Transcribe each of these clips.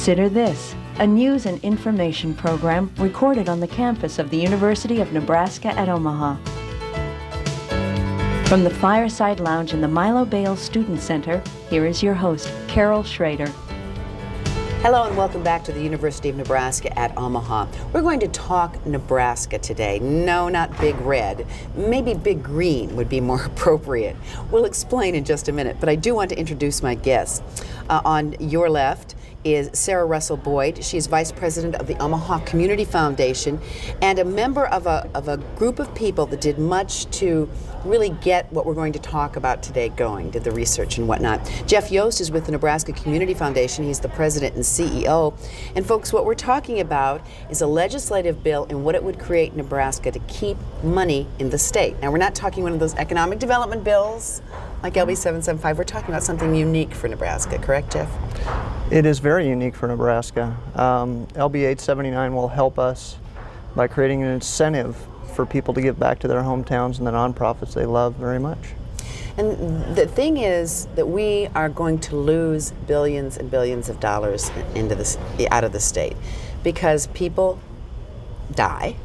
Consider this, a news and information program recorded on the campus of the University of Nebraska at Omaha. From the Fireside Lounge in the Milo Bale Student Center, here is your host, Carol Schrader. Hello and welcome back to the University of Nebraska at Omaha. We're going to talk Nebraska today. No, not Big Red. Maybe Big Green would be more appropriate. We'll explain in just a minute, but I do want to introduce my guests. On your left is Sarah Russell Boyd. She's Vice President of the Omaha Community Foundation and a member of a group of people that did much to really get what we're going to talk about today going, did the research and whatnot. Jeff Yost is with the Nebraska Community Foundation. He's the president and CEO. And folks, what we're talking about is a legislative bill and what it would create in Nebraska to keep money in the state. Now, we're not talking one of those economic development bills like LB 775. We're talking about something unique for Nebraska, correct, Jeff? It is very unique for Nebraska. LB 879 will help us by creating an incentive for people to give back to their hometowns and the nonprofits they love very much. And the thing is that we are going to lose billions and billions of dollars into this, out of the state because people die,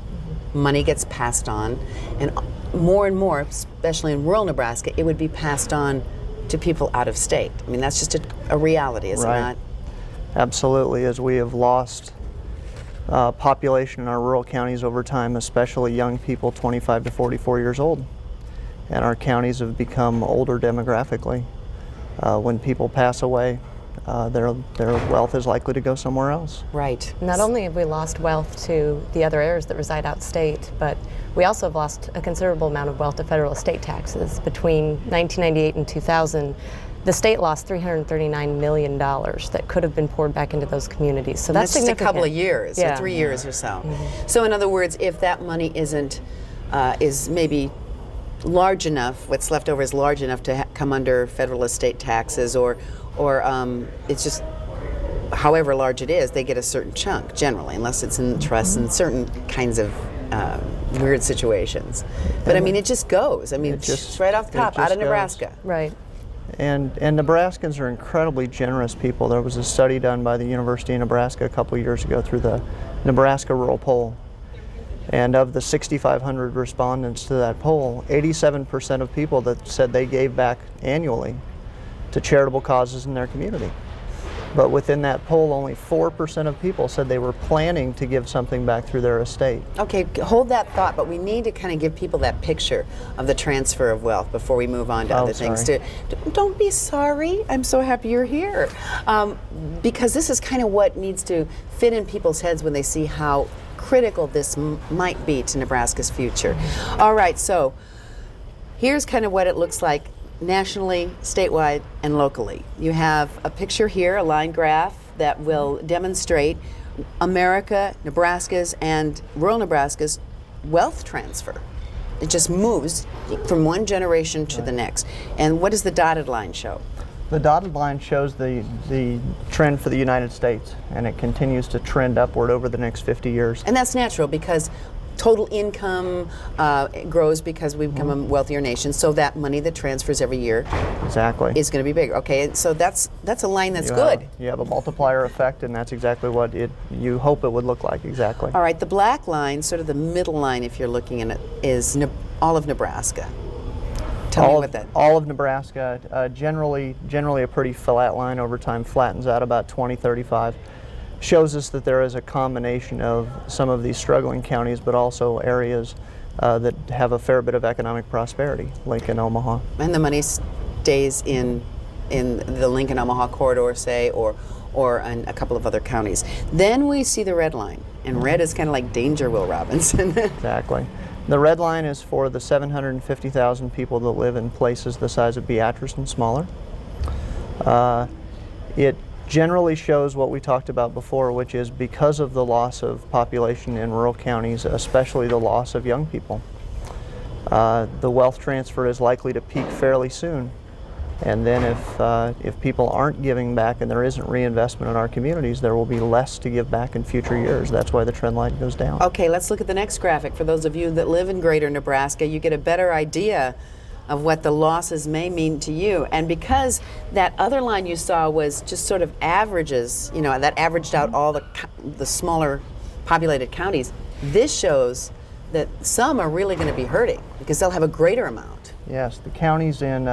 money gets passed on, and more, especially in rural Nebraska, it would be passed on to people out of state. I mean, that's just a reality, is it not? Absolutely, as we have lost population in our rural counties over time, especially young people 25 to 44 years old. And our counties have become older demographically. When people pass away, their wealth is likely to go somewhere else. Right. Not only have we lost wealth to the other heirs that reside out state, but we also have lost a considerable amount of wealth to federal estate taxes. Between 1998 and 2000, the state lost $339 million that could have been poured back into those communities. So that's just significant. A couple of years, yeah. Or 3 years or so. So in other words, if that money is maybe large enough, what's left over is large enough to come under federal estate taxes, or it's just however large it is, they get a certain chunk generally, unless it's in trusts and certain kinds of weird situations. But I mean, it just goes. I mean, just right off the top, out of Nebraska. Right. And Nebraskans are incredibly generous people. There was a study done by the University of Nebraska a couple of years ago through the Nebraska Rural Poll. And of the 6,500 respondents to that poll, 87% of people that said they gave back annually to charitable causes in their community. But within that poll, only 4% of people said they were planning to give something back through their estate. Okay, hold that thought, but we need to kind of give people that picture of the transfer of wealth before we move on to other things. Don't be sorry. I'm so happy you're here. Because this is kind of what needs to fit in people's heads when they see how critical this might be to Nebraska's future. All right, so here's kind of what it looks like nationally, statewide, and locally. You have a picture here, a line graph that will demonstrate America, Nebraska's, and rural Nebraska's wealth transfer. It just moves from one generation to the next. And what does the dotted line show? The dotted line shows the trend for the United States, and it continues to trend upward over the next 50 years. And that's natural because total income grows because we become a wealthier nation, so that money that transfers every year is going to be bigger. Okay, so that's a line that's good. You have a multiplier effect, and that's exactly what you hope it would look like, exactly. All right, the black line, sort of the middle line if you're looking at it, is all of Nebraska. Tell me what that... All of Nebraska, generally a pretty flat line over time, flattens out about 2035. Shows us that there is a combination of some of these struggling counties, but also areas that have a fair bit of economic prosperity, Lincoln, Omaha. And the money stays in the Lincoln-Omaha corridor, say, or in a couple of other counties. Then we see the red line, and red is kind of like danger, Will Robinson. Exactly. The red line is for the 750,000 people that live in places the size of Beatrice and smaller. It generally shows what we talked about before, which is because of the loss of population in rural counties, especially the loss of young people, the wealth transfer is likely to peak fairly soon. And then if people aren't giving back and there isn't reinvestment in our communities, there will be less to give back in future years. That's why the trend line goes down. Okay, let's look at the next graphic. For those of you that live in greater Nebraska, you get a better idea of what the losses may mean to you. And because that other line you saw was just sort of averages, you know, that averaged out all the smaller populated counties, this shows that some are really going to be hurting because they'll have a greater amount. Yes, the counties in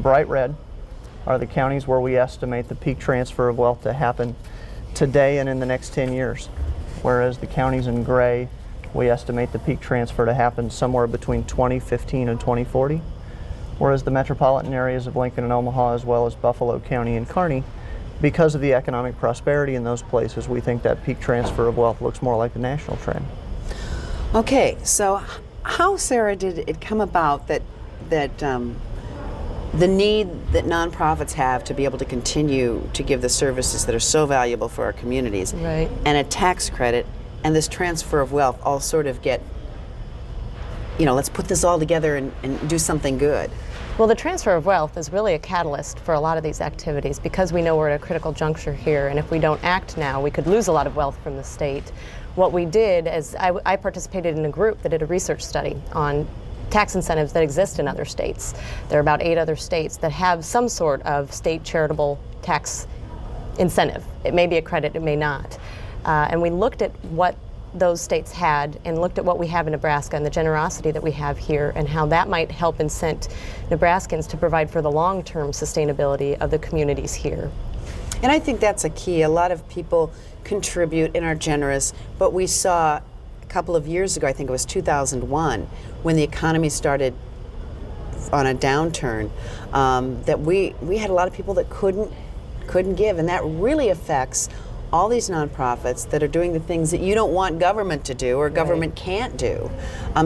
bright red are the counties where we estimate the peak transfer of wealth to happen today and in the next 10 years, whereas the counties in gray, we estimate the peak transfer to happen somewhere between 2015 and 2040, whereas the metropolitan areas of Lincoln and Omaha, as well as Buffalo County and Kearney, because of the economic prosperity in those places, we think that peak transfer of wealth looks more like the national trend. Okay, so how, Sarah, did it come about that the need that nonprofits have to be able to continue to give the services that are so valuable for our communities, Right. and a tax credit and this transfer of wealth all sort of get, you know, let's put this all together and do something good? Well, the transfer of wealth is really a catalyst for a lot of these activities because we know we're at a critical juncture here, and if we don't act now, we could lose a lot of wealth from the state. What we did is I participated in a group that did a research study on tax incentives that exist in other states. There are about 8 other states that have some sort of state charitable tax incentive. It may be a credit, it may not. And we looked at what those states had and looked at what we have in Nebraska and the generosity that we have here and how that might help incent Nebraskans to provide for the long-term sustainability of the communities here. And I think that's a key. A lot of people contribute and are generous, but we saw a couple of years ago, I think it was 2001, when the economy started on a downturn, that we had a lot of people that couldn't give, and that really affects all these nonprofits that are doing the things that you don't want government to do or government can't do.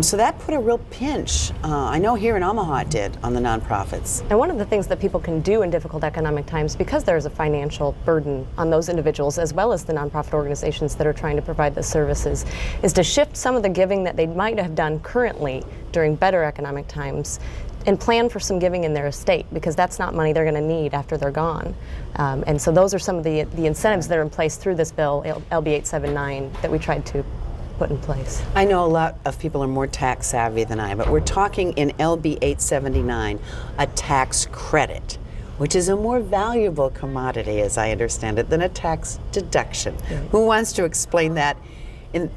So that put a real pinch, I know here in Omaha it did, on the nonprofits. And one of the things that people can do in difficult economic times, because there's a financial burden on those individuals as well as the nonprofit organizations that are trying to provide the services, is to shift some of the giving that they might have done currently during better economic times and plan for some giving in their estate, because that's not money they're going to need after they're gone. And so those are some of the incentives that are in place through this bill, LB 879, that we tried to put in place. I know a lot of people are more tax savvy than I, but we're talking in LB 879 a tax credit, which is a more valuable commodity, as I understand it, than a tax deduction. Who wants to explain that in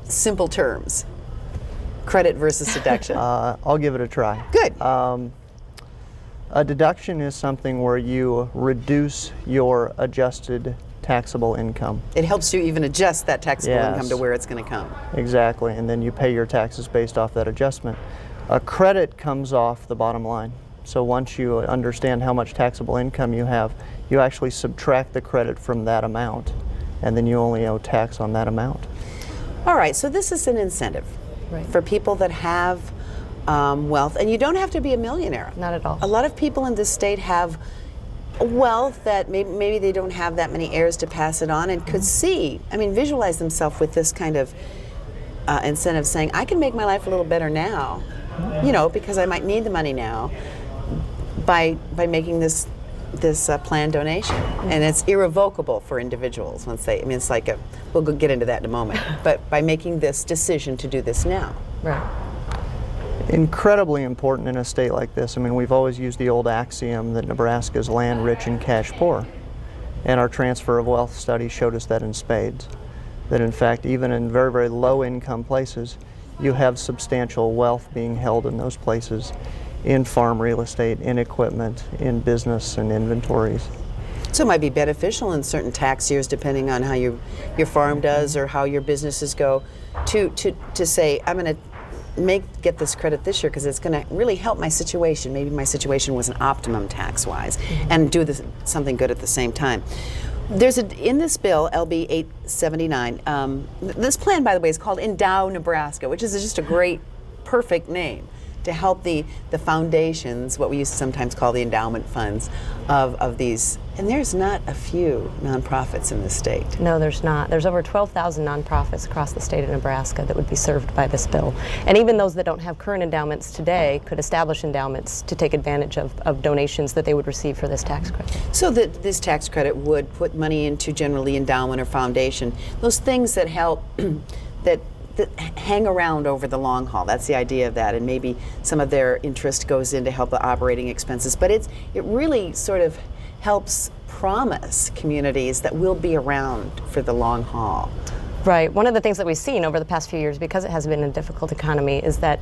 simple terms? Credit versus deduction. I'll give it a try. Good. A deduction is something where you reduce your adjusted taxable income. It helps you even adjust that taxable income to Yes. where it's going to come. Exactly, and then you pay your taxes based off that adjustment. A credit comes off the bottom line. So once you understand how much taxable income you have, you actually subtract the credit from that amount, and then you only owe tax on that amount. All right, so this is an incentive for people that have wealth, and you don't have to be a millionaire. Not at all. A lot of people in this state have wealth that maybe they don't have that many heirs to pass it on, and could see, I mean, visualize themselves with this kind of incentive, saying, I can make my life a little better now, you know, because I might need the money now, by making this planned donation. And it's irrevocable for individuals once they, I mean, it's like we'll get into that in a moment, but by making this decision to do this now. Right. Incredibly important in a state like this. I mean, we've always used the old axiom that Nebraska is land rich and cash poor. And our transfer of wealth study showed us that in spades. That in fact, even in very, very low income places, you have substantial wealth being held in those places, in farm real estate, in equipment, in business and inventories. So it might be beneficial in certain tax years, depending on how your farm does or how your businesses go, to say, I'm going to get this credit this year because it's going to really help my situation. Maybe my situation wasn't optimum tax-wise, and do something good at the same time. There's in this bill, LB 879, this plan, by the way, is called Endow Nebraska, which is just a great, perfect name to help the foundations, what we used to sometimes call the endowment funds of these. And there's not a few nonprofits in the state. No, there's not. There's over 12,000 nonprofits across the state of Nebraska that would be served by this bill. And even those that don't have current endowments today could establish endowments to take advantage of donations that they would receive for this tax credit. So that this tax credit would put money into generally endowment or foundation, those things that help, that hang around over the long haul. That's the idea of that, and maybe some of their interest goes in to help the operating expenses. But it really sort of helps promise communities that will be around for the long haul. Right. One of the things that we've seen over the past few years, because it has been a difficult economy, is that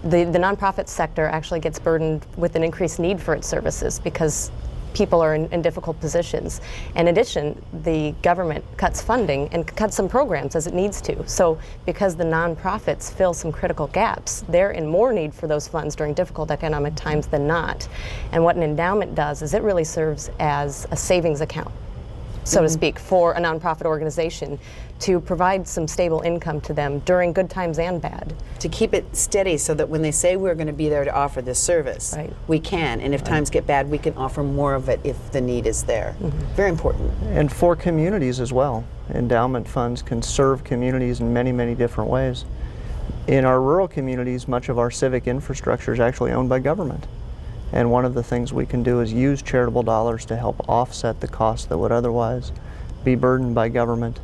the nonprofit sector actually gets burdened with an increased need for its services because people are in difficult positions. In addition, the government cuts funding and cuts some programs as it needs to. So because the nonprofits fill some critical gaps, they're in more need for those funds during difficult economic times than not. And what an endowment does is it really serves as a savings account, so to speak, for a nonprofit organization to provide some stable income to them during good times and bad. To keep it steady so that when they say we're going to be there to offer this service, Right. we can. And if times get bad, we can offer more of it if the need is there. Very important. And for communities as well. Endowment funds can serve communities in many, many different ways. In our rural communities, much of our civic infrastructure is actually owned by government. And one of the things we can do is use charitable dollars to help offset the costs that would otherwise be burdened by government.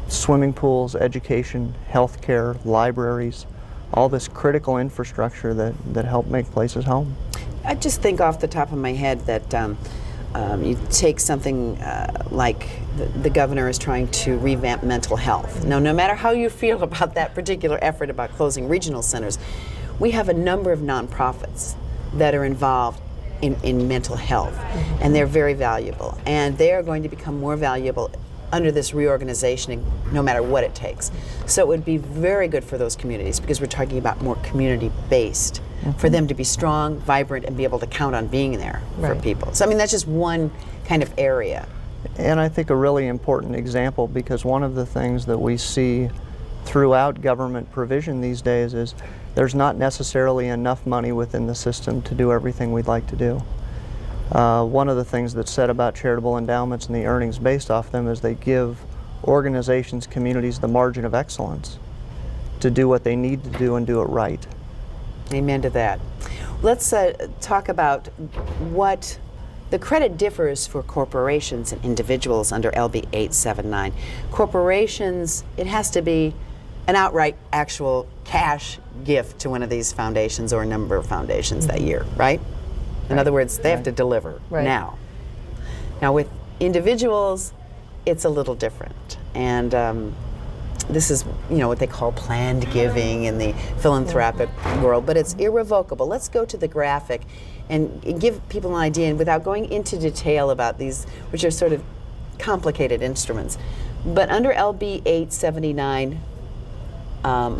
Swimming pools, education, healthcare, libraries, all this critical infrastructure that help make places home. I just think off the top of my head that you take something like the governor is trying to revamp mental health. Now, no matter how you feel about that particular effort about closing regional centers, we have a number of nonprofits that are involved in mental health, and they're very valuable. And they are going to become more valuable under this reorganization, no matter what it takes. So it would be very good for those communities because we're talking about more community-based, for them to be strong, vibrant, and be able to count on being there for Right. people. So I mean, that's just one kind of area. And I think a really important example, because one of the things that we see throughout government provision these days is there's not necessarily enough money within the system to do everything we'd like to do. One of the things that's said about charitable endowments and the earnings based off them is they give organizations, communities the margin of excellence to do what they need to do and do it right. Amen to that. Let's talk about what the credit differs for corporations and individuals under LB 879. Corporations, it has to be an outright actual cash gift to one of these foundations or a number of foundations that year, right? In other words, they have to deliver now. Now with individuals, it's a little different. And this is, what they call planned giving in the philanthropic world, but it's irrevocable. Let's go to the graphic and give people an idea, and without going into detail about these, which are sort of complicated instruments. But under LB 879,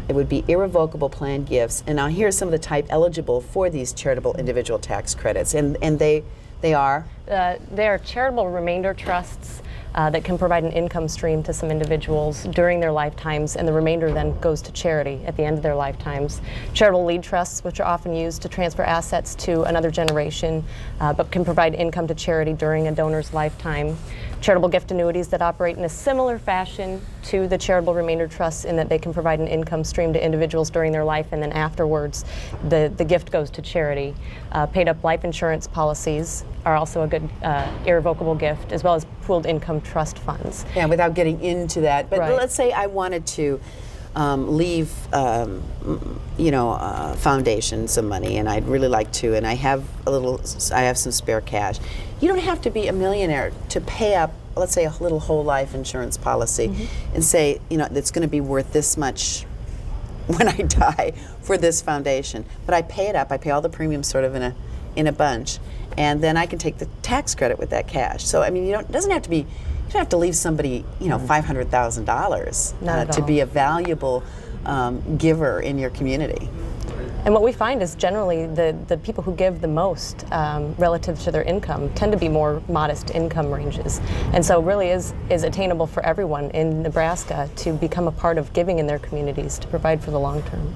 it would be irrevocable planned gifts. And now here's some of the type eligible for these charitable individual tax credits. And they are? They are charitable remainder trusts that can provide an income stream to some individuals during their lifetimes, and the remainder then goes to charity at the end of their lifetimes. Charitable lead trusts, which are often used to transfer assets to another generation, but can provide income to charity during a donor's lifetime. Charitable gift annuities that operate in a similar fashion to the charitable remainder trusts in that they can provide an income stream to individuals during their life, and then afterwards the gift goes to charity. Paid up life insurance policies are also a good irrevocable gift, as well as pooled income trust funds. Yeah, without getting into that. But Right. let's say I wanted to leave, foundation some money, and I'd really like to, and I have some spare cash. You don't have to be a millionaire to pay up, let's say, a little whole life insurance policy, and say, it's going to be worth this much when I die for this foundation. But I pay it up. I pay all the premiums sort of in a bunch, and then I can take the tax credit with that cash. So I mean, it doesn't have to be. You don't have to leave somebody, $500,000 to all. be a valuable giver in your community. And what we find is generally the people who give the most relative to their income tend to be more modest income ranges. And so it really is attainable for everyone in Nebraska to become a part of giving in their communities to provide for the long term.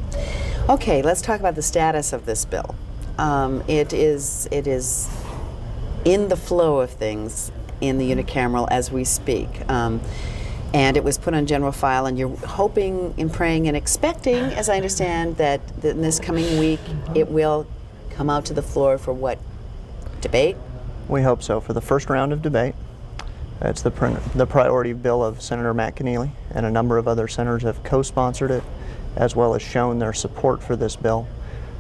Okay, let's talk about the status of this bill. It is in the flow of things in the unicameral as we speak. And it was put on general file, and you're hoping and praying and expecting, as I understand, that in this coming week it will come out to the floor for what? Debate? We hope so, for the first round of debate. It's the priority bill of Senator Matt Keneally, and a number of other senators have co-sponsored it, as well as shown their support for this bill.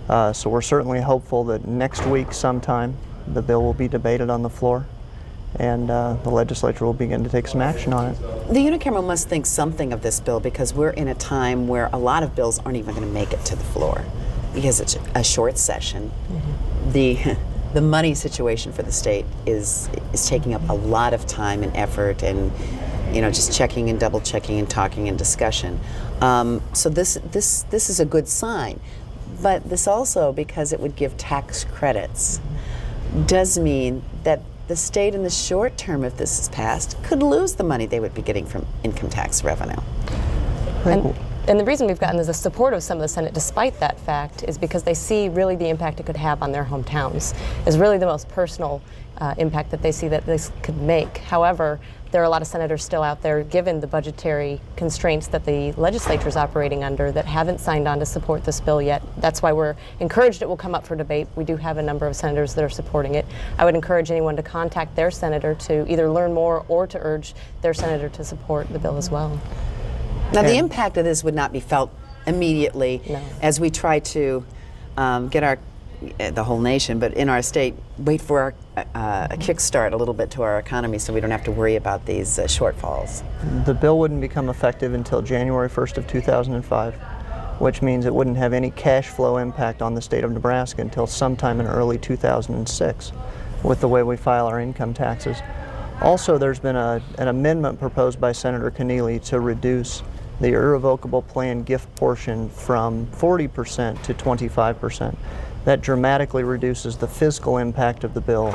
So we're certainly hopeful that next week sometime the bill will be debated on the floor, and the legislature will begin to take some action on it. The unicameral must think something of this bill, because we're in a time where a lot of bills aren't even going to make it to the floor because it's a short session. The money situation for the state is taking up a lot of time and effort, and just checking and double checking and talking and discussion. So this is a good sign, but this also, because it would give tax credits, does mean that the state in the short term, if this is passed, could lose the money they would be getting from income tax revenue. And the reason we've gotten the support of some of the Senate despite that fact is because they see really the impact it could have on their hometowns, is really the most personal impact that they see that this could make. However, there are a lot of senators still out there, given the budgetary constraints that the legislature is operating under, that haven't signed on to support this bill yet. That's why we're encouraged it will come up for debate. We do have a number of senators that are supporting it. I would encourage anyone to contact their senator to either learn more or to urge their senator to support the bill as well. Now, the impact of this would not be felt immediately as we try to get the whole nation, but in our state, wait for a kickstart a little bit to our economy so we don't have to worry about these shortfalls. The bill wouldn't become effective until January 1st of 2005, which means it wouldn't have any cash flow impact on the state of Nebraska until sometime in early 2006 with the way we file our income taxes. Also, there's been an amendment proposed by Senator Keneally to reduce the irrevocable plan gift portion from 40% to 25%. That dramatically reduces the fiscal impact of the bill,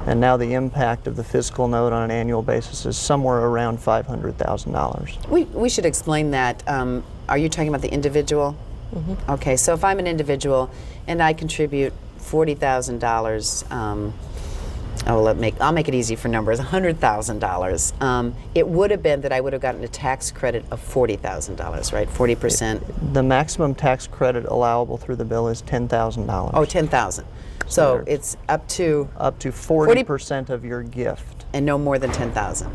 and now the impact of the fiscal note on an annual basis is somewhere around $500,000. We should explain that. Are you talking about the individual? Mm-hmm. Okay, so if I'm an individual and I contribute $40,000, I'll make it easy for numbers, $100,000. It would have been that I would have gotten a tax credit of $40,000, right? 40%. The maximum tax credit allowable through the bill is $10,000. Oh, $10,000. So it's up to 40% of your gift. And no more than $10,000.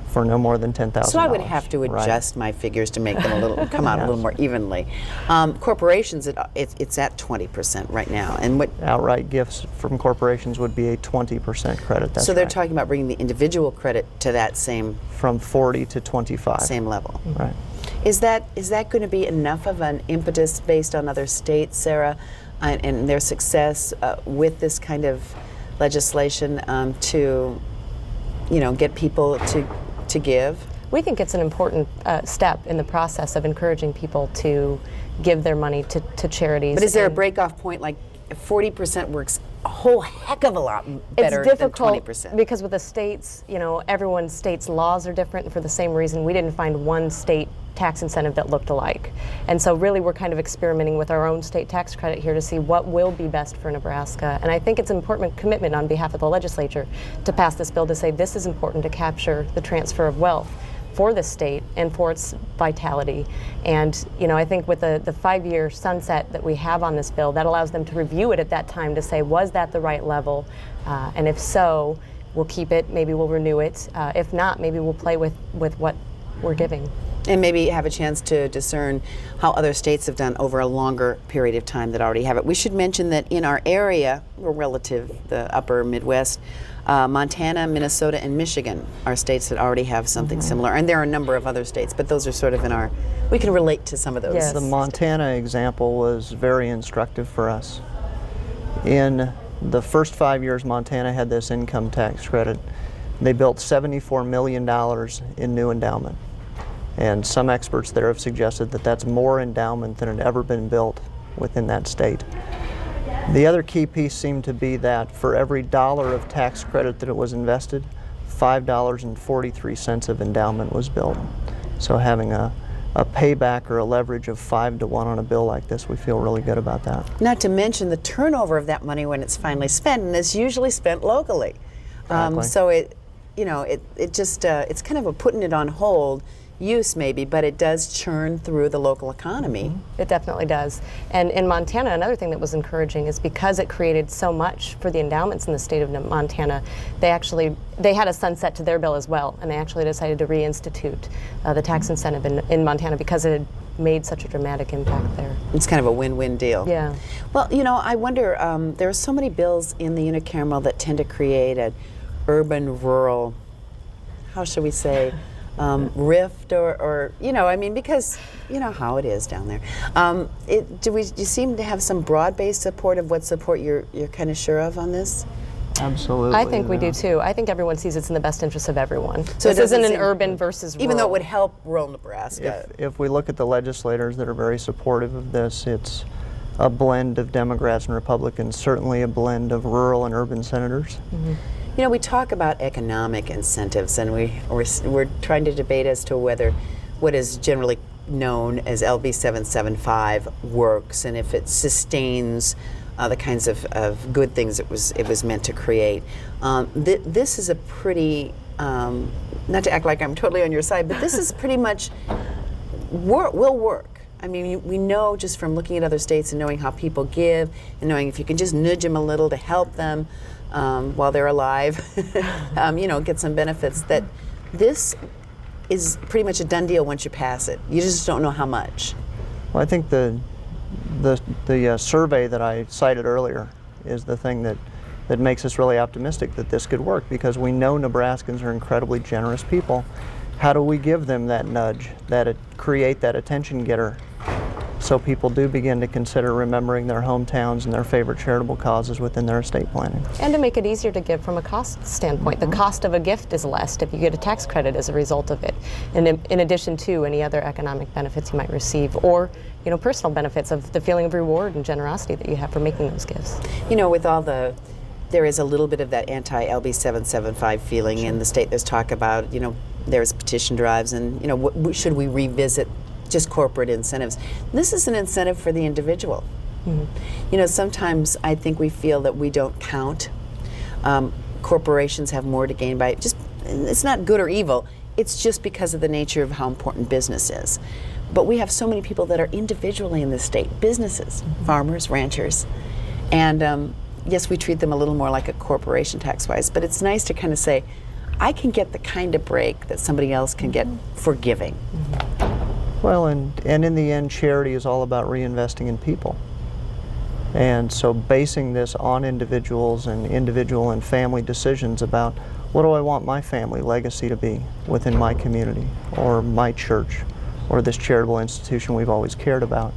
For no more than $10,000. So I would have to adjust my figures to make them come out a little more evenly. Corporations, it's at 20% right now, and what outright gifts from corporations would be a 20% credit. That's so they're talking about bringing the individual credit to that same from 40 to 25 same level. Mm-hmm. Right. Is that going to be enough of an impetus based on other states, Sarah, and their success with this kind of legislation to get people to give? We think it's an important step in the process of encouraging people to give their money to charities. But is there a break-off point, like 40% works a whole heck of a lot better than 20%? It's difficult because with the states, everyone's state's laws are different, and for the same reason, we didn't find one state tax incentive that looked alike. And so really we're kind of experimenting with our own state tax credit here to see what will be best for Nebraska. And I think it's an important commitment on behalf of the legislature to pass this bill to say this is important to capture the transfer of wealth for the state and for its vitality. And I think with the 5-year sunset that we have on this bill, that allows them to review it at that time to say, was that the right level? And if so, we'll keep it, maybe we'll renew it. If not, maybe we'll play with what we're giving. And maybe have a chance to discern how other states have done over a longer period of time that already have it. We should mention that in our area, we're relative, the upper Midwest, Montana, Minnesota, and Michigan are states that already have something similar. And there are a number of other states, but those are sort of we can relate to some of those. Yes. The Montana example was very instructive for us. In the first 5 years Montana had this income tax credit, they built $74 million in new endowment. And some experts there have suggested that that's more endowment than had ever been built within that state. The other key piece seemed to be that for every dollar of tax credit that it was invested, $5.43 of endowment was built. So having a payback or a leverage of 5 to 1 on a bill like this, we feel really good about that. Not to mention the turnover of that money when it's finally spent, and it's usually spent locally. Exactly. So it's kind of a putting it on hold use maybe, but it does churn through the local economy. It definitely does. And in Montana, another thing that was encouraging is because it created so much for the endowments in the state of Montana, they had a sunset to their bill as well, and they actually decided to reinstitute the tax incentive in Montana because it had made such a dramatic impact there. It's kind of a win-win deal. Yeah. Well, you know, I wonder, there are so many bills in the unicameral that tend to create an urban-rural, how should we say, rift or you know, I mean, because you know how it is down there. Do you seem to have some broad-based support of what support you're kind of sure of on this? Absolutely. I think we do too. I think everyone sees it's in the best interest of everyone. So this isn't an urban versus rural. Even though it would help rural Nebraska. If we look at the legislators that are very supportive of this, it's a blend of Democrats and Republicans, certainly a blend of rural and urban senators. You know, we talk about economic incentives, and we're trying to debate as to whether what is generally known as LB 775 works, and if it sustains the kinds of good things it was meant to create. This is a pretty, not to act like I'm totally on your side, but this is pretty much will work. I mean, we know just from looking at other states and knowing how people give, and knowing if you can just nudge them a little to help them while they're alive, you know, get some benefits, that this is pretty much a done deal once you pass it. You just don't know how much. Well, I think the survey that I cited earlier is the thing that makes us really optimistic that this could work, because we know Nebraskans are incredibly generous people. How do we give them that nudge, create that attention getter, so people do begin to consider remembering their hometowns and their favorite charitable causes within their estate planning? And to make it easier to give from a cost standpoint. The cost of a gift is less if you get a tax credit as a result of it, and in addition to any other economic benefits you might receive, or you know, personal benefits of the feeling of reward and generosity that you have for making those gifts. You know, with all there is a little bit of that anti-LB 775 feeling in the state. There's talk about, you know, there's petition drives, and you know, should we revisit just corporate incentives? This is an incentive for the individual. You know, sometimes I think we feel that we don't count. Corporations have more to gain by just, it's not good or evil, it's just because of the nature of how important business is. But we have so many people that are individually in this state, businesses, farmers, ranchers, and yes, we treat them a little more like a corporation tax-wise, but it's nice to kind of say, I can get the kind of break that somebody else can get for giving. Well, and in the end, charity is all about reinvesting in people. And so basing this on individuals and individual and family decisions about what do I want my family legacy to be within my community or my church or this charitable institution we've always cared about.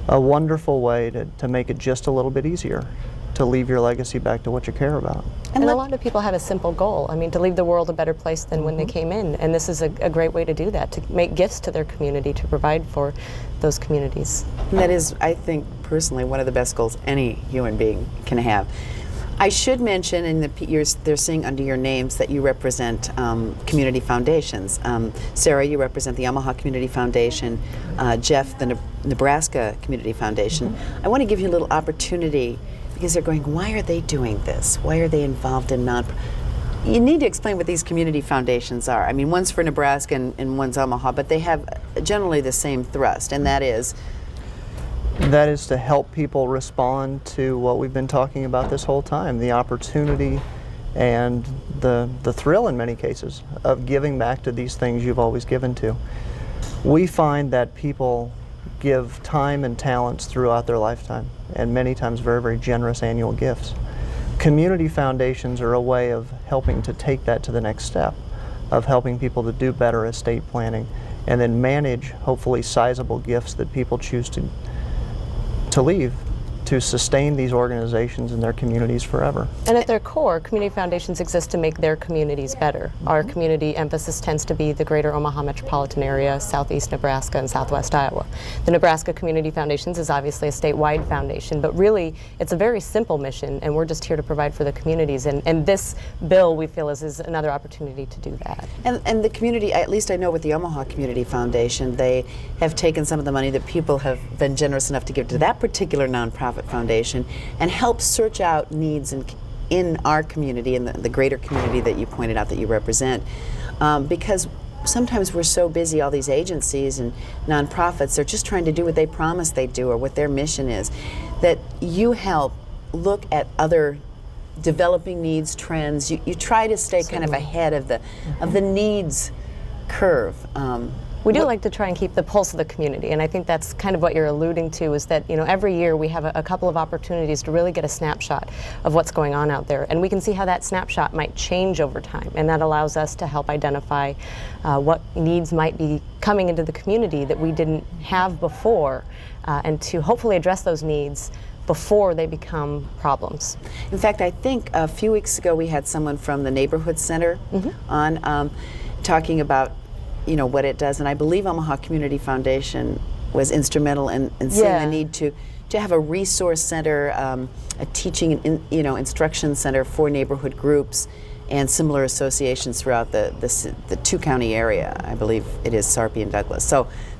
A wonderful way to make it just a little bit easier to leave your legacy back to what you care about. And a lot of people have a simple goal. I mean, to leave the world a better place than when they came in. And this is a great way to do that, to make gifts to their community, to provide for those communities. And that is, I think, personally, one of the best goals any human being can have. I should mention, and they're seeing under your names that you represent community foundations. Sarah, you represent the Omaha Community Foundation. Jeff, the Nebraska Community Foundation. I want to give you a little opportunity, because they're going, why are they doing this? Why are they involved in You need to explain what these community foundations are. I mean, one's for Nebraska and one's Omaha, but they have generally the same thrust, and that is? That is to help people respond to what we've been talking about this whole time, the opportunity and the thrill in many cases of giving back to these things you've always given to. We find that people give time and talents throughout their lifetime, and many times very, very generous annual gifts. Community foundations are a way of helping to take that to the next step, of helping people to do better estate planning and then manage hopefully sizable gifts that people choose to leave to sustain these organizations and their communities forever. And at their core, community foundations exist to make their communities better. Our community emphasis tends to be the greater Omaha metropolitan area, southeast Nebraska, and southwest Iowa. The Nebraska Community Foundations is obviously a statewide foundation, but really it's a very simple mission, and we're just here to provide for the communities. And this bill, we feel, is another opportunity to do that. And the community, at least I know with the Omaha Community Foundation, they have taken some of the money that people have been generous enough to give to that particular nonprofit foundation and help search out needs in our community, in the greater community that you pointed out that you represent, because sometimes we're so busy, all these agencies and nonprofits, they're just trying to do what they promise they do or what their mission is, that you help look at other developing needs, trends. You try to stay kind of ahead of the needs curve. We do like to try and keep the pulse of the community, and I think that's kind of what you're alluding to, is that, you know, every year we have a couple of opportunities to really get a snapshot of what's going on out there, and we can see how that snapshot might change over time, and that allows us to help identify what needs might be coming into the community that we didn't have before, and to hopefully address those needs before they become problems. In fact, I think a few weeks ago we had someone from the Neighborhood Center on talking about, you know, what it does, and I believe Omaha Community Foundation was instrumental in seeing the need to have a resource center, a teaching and instruction center for neighborhood groups and similar associations throughout the two-county area. I believe it is Sarpy and Douglas.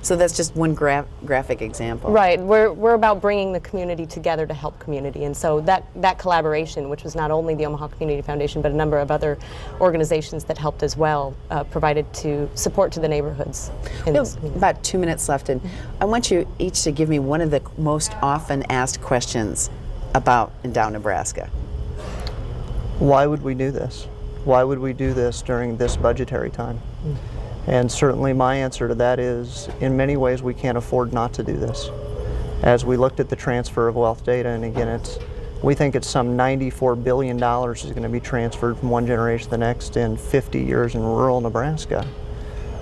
So that's just one graphic example. Right. We're about bringing the community together to help community, and so that collaboration, which was not only the Omaha Community Foundation but a number of other organizations that helped as well, provided to support to the neighborhoods in this community. About 2 minutes left, and I want you each to give me one of the most often asked questions about Endow Nebraska. Why would we do this? Why would we do this during this budgetary time? And certainly my answer to that is, in many ways, we can't afford not to do this. As we looked at the transfer of wealth data, and again, we think it's some $94 billion is going to be transferred from one generation to the next in 50 years in rural Nebraska.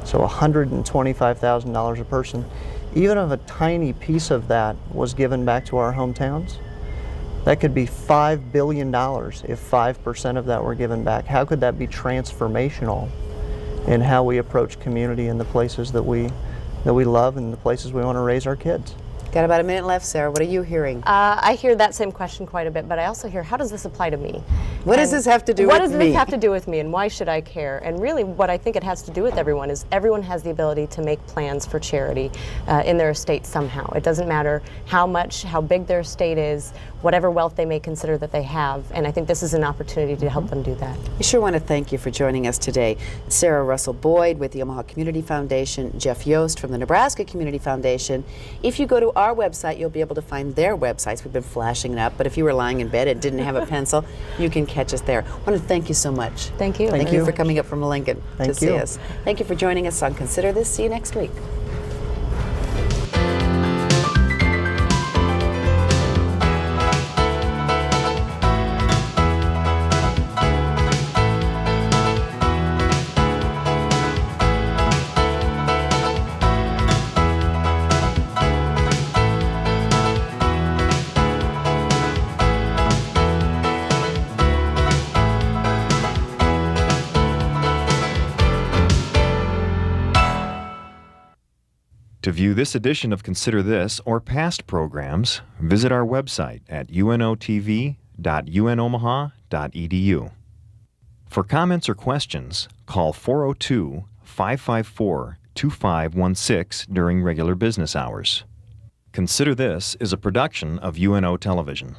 So $125,000 a person. Even if a tiny piece of that was given back to our hometowns, that could be $5 billion if 5% of that were given back. How could that be transformational in how we approach community in the places that we love and the places we want to raise our kids? Got about a minute left, Sarah. What are you hearing? I hear that same question quite a bit, but I also hear, how does this apply to me? What does this have to do with me? What does this have to do with me, and why should I care? And really what I think it has to do with everyone is everyone has the ability to make plans for charity in their estate somehow. It doesn't matter how big their estate is, whatever wealth they may consider that they have, and I think this is an opportunity to help them do that. I sure want to thank you for joining us today. Sarah Russell Boyd with the Omaha Community Foundation, Jeff Yost from the Nebraska Community Foundation. If you go to our website, you'll be able to find their websites. We've been flashing it up, but if you were lying in bed and didn't have a pencil, you can catch us there. I want to thank you so much. Thank you. Thank you for coming up from Lincoln to see us. Thank you for joining us on Consider This. See you next week. To view this edition of Consider This or past programs, visit our website at unotv.unomaha.edu. For comments or questions, call 402-554-2516 during regular business hours. Consider This is a production of UNO Television.